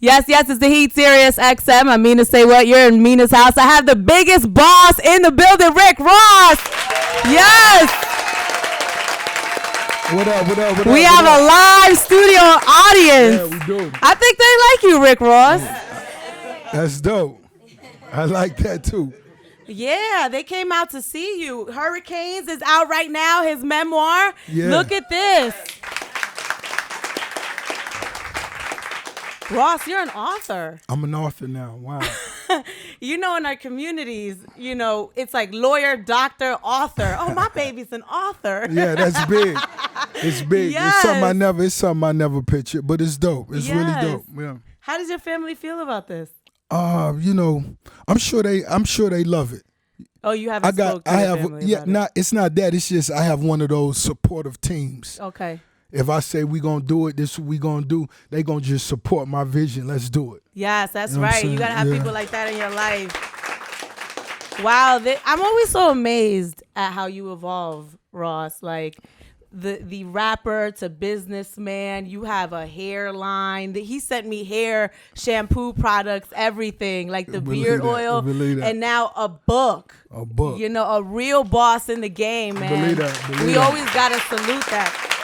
Yes, it's the Heat, SiriusXM. I'm Mina SayWhat. You're in Mina's house. I have the biggest boss in the building, Rick Ross. Yes. What up? We have a live studio audience. Yeah, we do. I think they like you, Rick Ross. That's dope. I like that too. Yeah, they came out to see you. Hurricanes is out right now, his memoir. Yeah. Look at this. Ross, you're an author. I'm an author now. Wow. You know, in our communities, you know, it's like lawyer, doctor, author. Oh, my baby's an author. Yeah, that's big. It's big. Yes. It's something I never pictured, but it's dope. It's really dope. Yeah. How does your family feel about this? You know, I'm sure they love it. Oh, you haven't spoken to your family about it. It's not that. It's just I have one of those supportive teams. Okay. If I say we gonna do it, this is what we gonna do, they gonna just support my vision. Let's do it. Yes, that's You know what I'm right. You saying? gotta have people like that in your life. Wow, I'm always so amazed at how you evolve, Ross. Like the rapper to businessman. You have a hairline. He sent me hair, shampoo products, everything, like the beard oil, and now a book. A book. You know, a real boss in the game, man. Believe We that. always gotta salute that.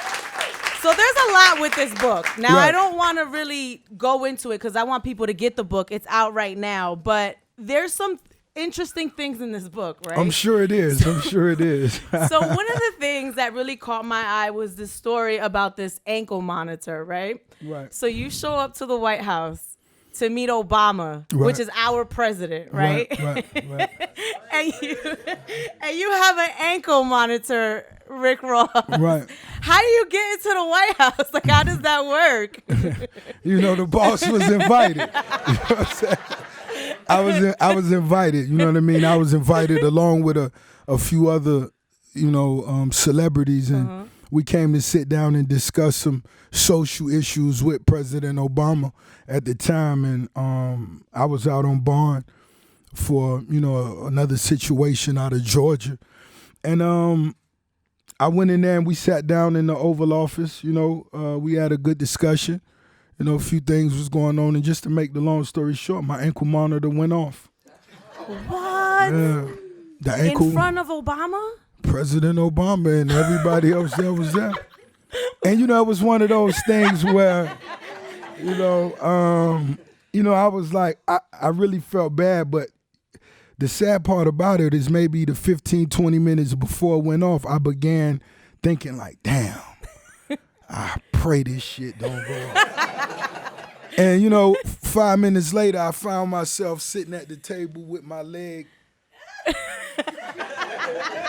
So there's a lot with this book. Now, Right. I don't want to really go into it because I want people to get the book. It's out right now. But there's some interesting things in this book, right? I'm sure it is. So one of the things that really caught my eye was the story about this ankle monitor, right? Right. So you show up to the White House to meet Obama, Right. which is our president, right? Right. and you have an ankle monitor, Rick Ross. Right. How do you get into the White House? Like, how does that work? You know, the boss was invited. You know what I'm saying? I was invited. You know what I mean? I was invited along with a few other, celebrities, and we came to sit down and discuss some social issues with President Obama at the time. And I was out on bond for another situation out of Georgia, and I went in there and we sat down in the Oval Office. We had a good discussion. A few things was going on, and just to make the long story short, my ankle monitor went off. What? Yeah. The ankle, in front of Obama? President Obama and everybody else that was there. And it was one of those things where, I was like, I really felt bad, but the sad part about it is maybe the 15, 20 minutes before it went off, I began thinking like, damn, I pray this shit don't go off. And 5 minutes later, I found myself sitting at the table with my leg.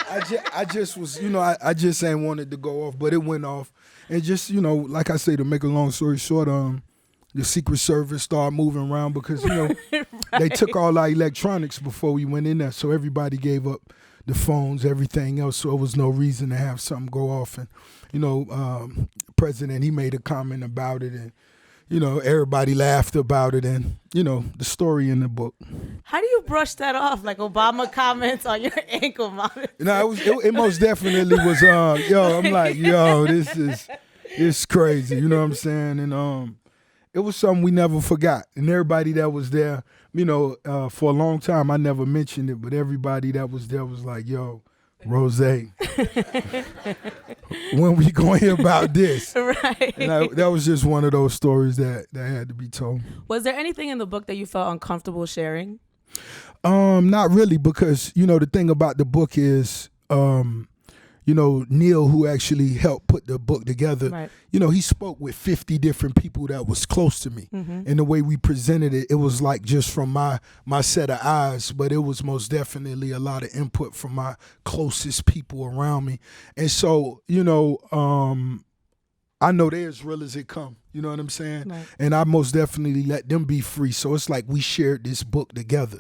I just was, I just ain't wanted to go off, but it went off. And just, like I say, to make a long story short, the Secret Service started moving around because, right. They took all our electronics before we went in there. So everybody gave up the phones, everything else. So there was no reason to have something go off. And, President, he made a comment about it, and, everybody laughed about it, and, the story in the book. How do you brush that off? Like Obama comments on your ankle monitor? No, it most definitely was, I'm like, it's crazy. You know what I'm saying? And it was something we never forgot. And everybody that was there, for a long time, I never mentioned it, but everybody that was there was like, yo, Rose, when we gonna hear about this? Right. And that was just one of those stories that had to be told. Was there anything in the book that you felt uncomfortable sharing? Not really, because the thing about the book is, Neil, who actually helped put the book together, right. He spoke with 50 different people that was close to me. Mm-hmm. And the way we presented it, it was like just from my set of eyes, but it was most definitely a lot of input from my closest people around me. And so, I know they're as real as it come. You know what I'm saying? Right. And I most definitely let them be free. So it's like we shared this book together.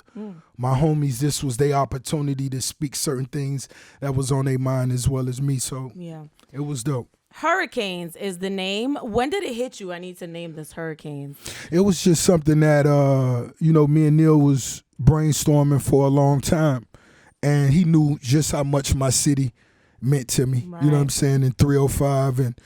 My homies, this was their opportunity to speak certain things that was on their mind as well as me. So yeah, it was dope. Hurricanes is the name. When did it hit you? I need to name this Hurricanes. It was just something that, me and Neil was brainstorming for a long time. And he knew just how much my city meant to me. Right. You know what I'm saying? In 305 and,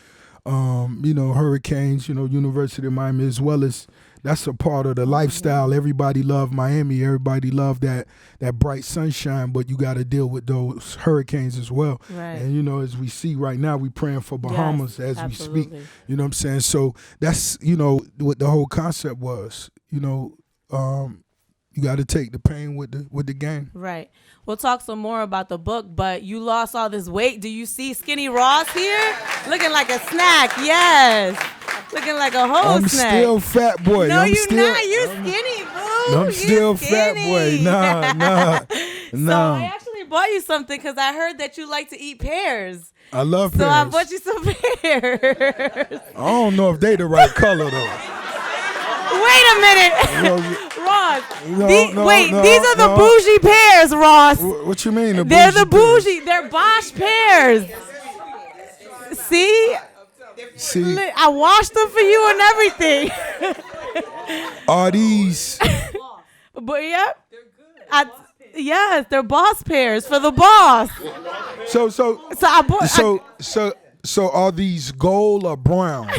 Hurricanes, University of Miami, as well as that's a part of the lifestyle. Everybody love Miami. Everybody love that bright sunshine, but you got to deal with those hurricanes as well. Right. And, you know, as we see right now, we praying for Bahamas as absolutely. we speak. You know what I'm saying? So that's, you know, what the whole concept was, you know, you got to take the pain with the game. Right. We'll talk some more about the book, but you lost all this weight. Do you see Skinny Ross here? Looking like a snack. Yes. Looking like a whole I'm snack. Still fat boy. No, I'm you're still, not. You're skinny, boo. I'm still fat boy. Nah. So I actually bought you something because I heard that you like to eat pears. I love pears. So I bought you some pears. I don't know if they the right color though. Wait a minute. Ross. These are the no. bougie pears, Ross. What you mean? They're the bougie. They're Bosch pears. See? I washed them for you and everything. Are these? But yeah. They're good. Yes, they're boss pears for the boss. So are these gold or brown?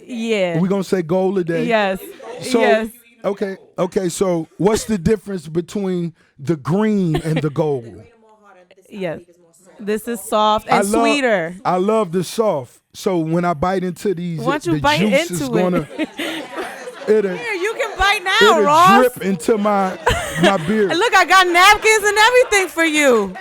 Yeah. We're gonna say gold today. Yes. So, yes. Okay. So what's the difference between the green and the gold? Yes. This is soft and sweeter. I love the soft. So when I bite into these, Once you the bite juice into is gonna. Here, you can bite now, Ross. Drip into my beard. Look, I got napkins and everything for you.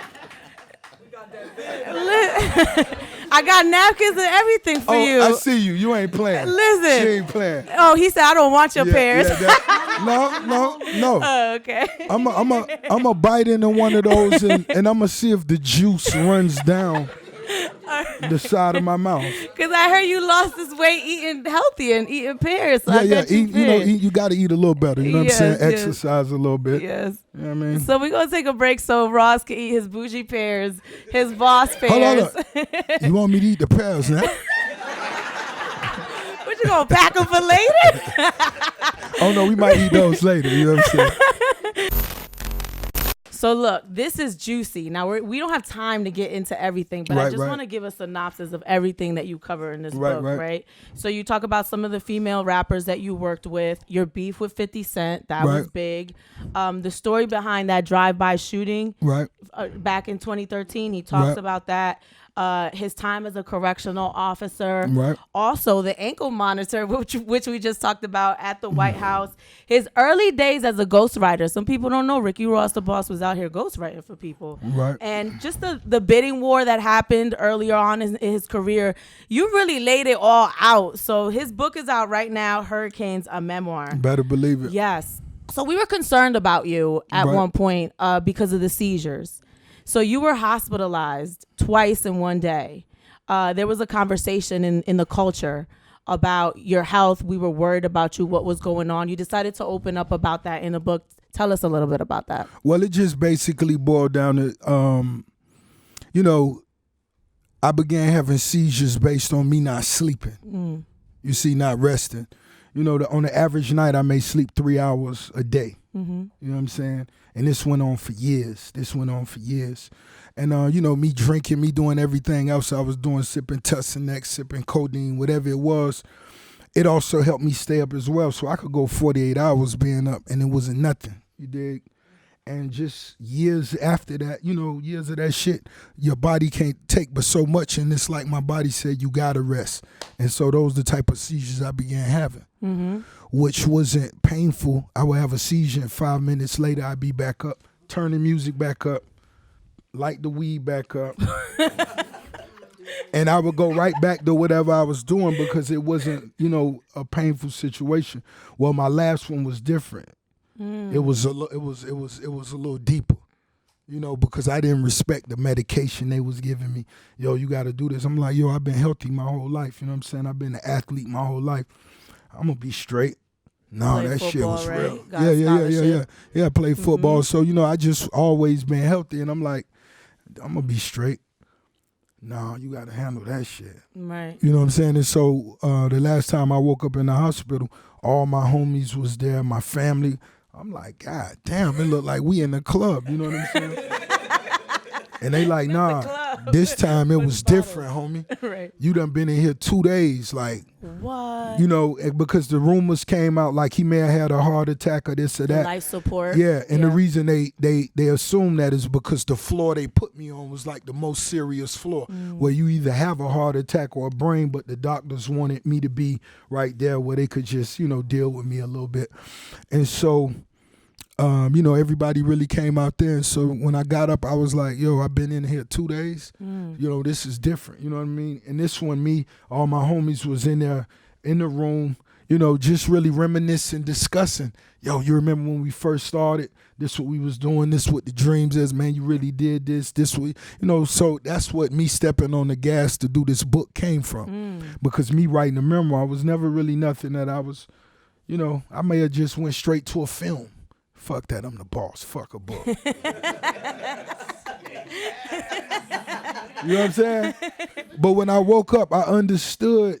I got napkins and everything for you. I see you. You ain't playing. Listen. She ain't playing. Oh, he said, I don't want your pears. No. Oh, okay. I'm a bite into one of those and I'm going to see if the juice runs down the side of my mouth. Because I heard you lost this weight eating healthy and eating pears. So You got to eat a little better. You know what I'm saying? Yes. Exercise a little bit. Yes. You know what I mean? So we're going to take a break so Ross can eat his bougie pears, his boss pears. Hold on. You want me to eat the pears now? What, you going to pack them for later? Oh, no, we might eat those later. You know what I'm saying? So look, this is juicy. Now we don't have time to get into everything, but I just want to give a synopsis of everything that you cover in this book, right? So you talk about some of the female rappers that you worked with, your beef with 50 Cent, that was big. The story behind that drive-by shooting back in 2013, he talks about that. His time as a correctional officer, also the ankle monitor, which we just talked about at the White House, his early days as a ghostwriter. Some people don't know Ricky Ross, the boss, was out here ghostwriting for people. And just the bidding war that happened earlier on in his career, you really laid it all out. So his book is out right now, Hurricanes, a memoir. Better believe it. Yes. So we were concerned about you at one point because of the seizures. So you were hospitalized twice in one day. There was a conversation in the culture about your health. We were worried about you, what was going on. You decided to open up about that in a book. Tell us a little bit about that. Well, it just basically boiled down to, I began having seizures based on me not sleeping. You see, not resting. On the average night, I may sleep 3 hours a day. You know what I'm saying? And this went on for years. And, me drinking, me doing everything else I was doing, sipping Tussionex, sipping codeine, whatever it was, it also helped me stay up as well. So I could go 48 hours being up and it wasn't nothing. You dig? And just years after that, years of that shit, your body can't take but so much. And it's like my body said, you got to rest. And so those the type of seizures I began having, which wasn't painful. I would have a seizure and 5 minutes later, I'd be back up, turn the music back up, light the weed back up. And I would go right back to whatever I was doing because it wasn't, a painful situation. Well, my last one was different. It was a little deeper, because I didn't respect the medication they was giving me. Yo, you got to do this. I'm like, I've been healthy my whole life. You know what I'm saying? I've been an athlete my whole life. I'm gonna be straight. No, that shit was real. Yeah. I played football, so I just always been healthy, and I'm like, I'm gonna be straight. No, you got to handle that shit. Right. You know what I'm saying? And so the last time I woke up in the hospital, all my homies was there, my family. I'm like, God damn, it looked like we in the club. You know what I'm saying? And they like, nah, This time it was different, homie. Right. You done been in here 2 days, like, what? you know, because the rumors came out like he may have had a heart attack or this or that. Life support. Yeah, and the reason they assume that is because the floor they put me on was like the most serious floor, where you either have a heart attack or a brain, but the doctors wanted me to be right there where they could just, you know, deal with me a little bit. And so, you know, everybody really came out there. And so when I got up, I was like, yo, I've been in here 2 days. You know, this is different. You know what I mean? And this one, all my homies was in there in the room, you know, just really reminiscing, discussing. Yo, you remember when we first started? This what we was doing. This what the dreams is, man. You really did this. This what, you know, so that's what me stepping on the gas to do this book came from. Because me writing a memoir was never really nothing that I was, you know, I may have just went straight to a film. Fuck that, I'm the boss. Fuck a book. You know what I'm saying? But when I woke up, I understood,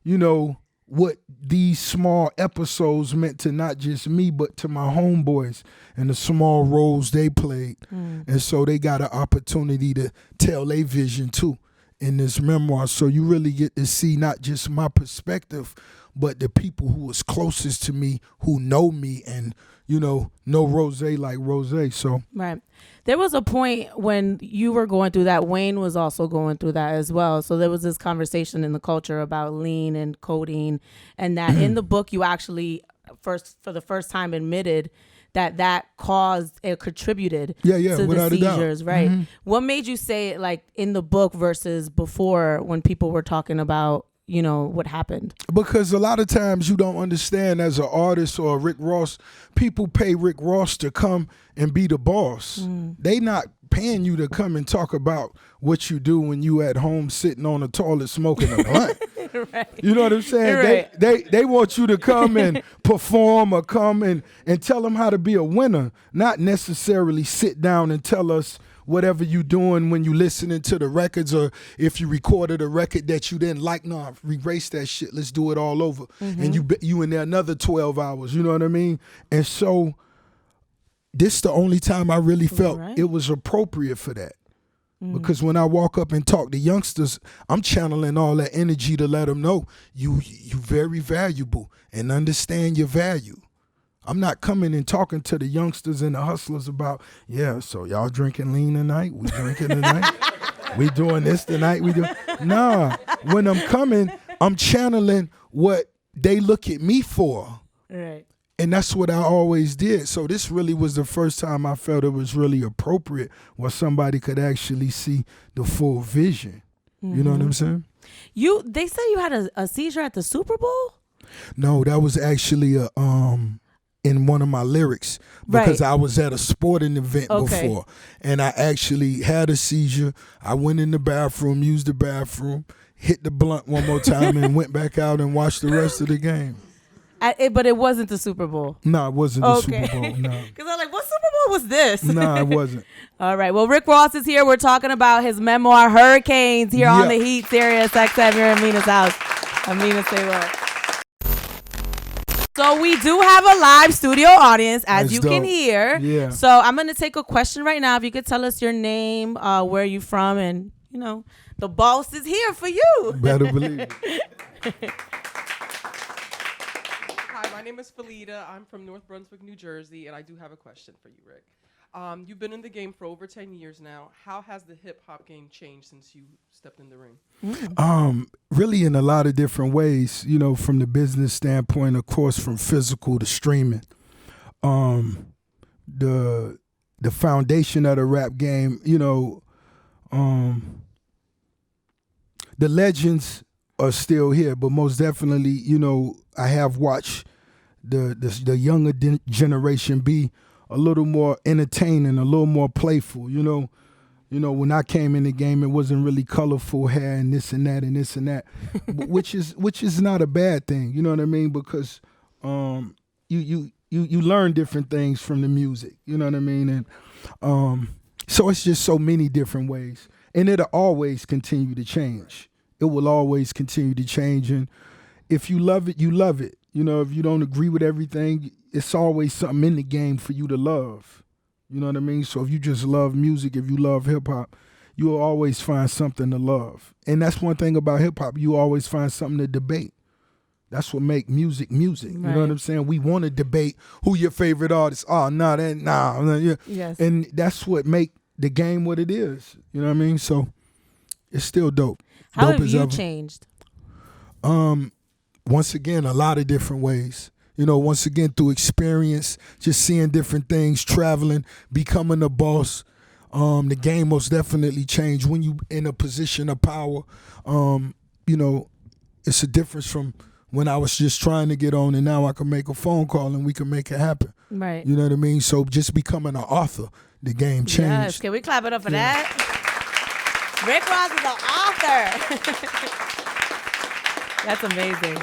you know, what these small episodes meant to not just me, but to my homeboys and the small roles they played. And so they got an opportunity to tell their vision too in this memoir. So you really get to see not just my perspective, but the people who was closest to me, who know me and, you know Rose like Rose. So right. There was a point when you were going through that. Wayne was also going through that as well. So there was this conversation in the culture about lean and codeine, and that in the book you actually for the first time admitted that caused or contributed to the seizures, right? What made you say it like in the book versus before when people were talking about, you know, what happened? Because a lot of times you don't understand as an artist or a Rick Ross, people pay Rick Ross to come and be the boss. They not paying you to come and talk about what you do when you at home sitting on the toilet smoking a blunt. Right. You know what I'm saying? Right. They want you to come and perform or come and tell them how to be a winner, not necessarily sit down and tell us whatever you doing when you listening to the records, or if you recorded a record that you didn't like, no, erase that shit. Let's do it all over. And you in there another 12 hours. You know what I mean? And so this the only time I really felt it was appropriate for that. Because when I walk up and talk to youngsters, I'm channeling all that energy to let them know you very valuable and understand your value. I'm not coming and talking to the youngsters and the hustlers about, yeah, so y'all drinking lean tonight? We drinking tonight? We doing this tonight? We do. Nah, when I'm coming, I'm channeling what they look at me for. Right. And that's what I always did. So this really was the first time I felt it was really appropriate where somebody could actually see the full vision. You know what I'm saying? They said you had a seizure at the Super Bowl? No, that was actually in one of my lyrics, because I was at a sporting event before and I actually had a seizure. I went in the bathroom, used the bathroom, hit the blunt one more time and went back out and watched the rest of the game. But it wasn't the Super Bowl. No, it wasn't the Super Bowl. No. Because I'm like, what Super Bowl was this? No, it wasn't. All right. Well, Rick Ross is here. We're talking about his memoir, Hurricanes, here on The Heat, SiriusXM. You're in Mina's house. I'm Mina SayWhat. So we do have a live studio audience, as you can hear. Yeah. So I'm going to take a question right now. If you could tell us your name, where you from, and, you know, the boss is here for you. Better believe it. Hi, my name is Felida. I'm from North Brunswick, New Jersey, and I do have a question for you, Rick. You've been in the game for over 10 years now. How has the hip-hop game changed since you stepped in the ring? Really in a lot of different ways, you know, from the business standpoint, of course, from physical to streaming. The foundation of the rap game, you know, the legends are still here, but most definitely, you know, I have watched the younger generation be a little more entertaining, a little more playful. You know, when I came in the game, it wasn't really colorful hair and this and that and this and that, which is not a bad thing. You know what I mean? Because you learn different things from the music. You know what I mean? And so it's just so many different ways, and it'll always continue to change. It will always continue to change, and if you love it, you love it. You know, if you don't agree with everything, it's always something in the game for you to love. You know what I mean? So if you just love music, if you love hip hop, you'll always find something to love. And that's one thing about hip hop. You always find something to debate. That's what make music music. You know what I'm saying? We want to debate who your favorite artist. Oh, no, yeah. Yes. And that's what make the game what it is. You know what I mean? So it's still dope. How dope have as you ever. changed? Once again, a lot of different ways. You know, once again, through experience, just seeing different things, traveling, becoming a boss. The game most definitely changed when you in a position of power. You know, it's a difference from when I was just trying to get on, and now I can make a phone call and we can make it happen. Right. You know what I mean? So just becoming an author, the game changed. Yes. Can we clap it up for that? Rick Ross is an author. That's amazing.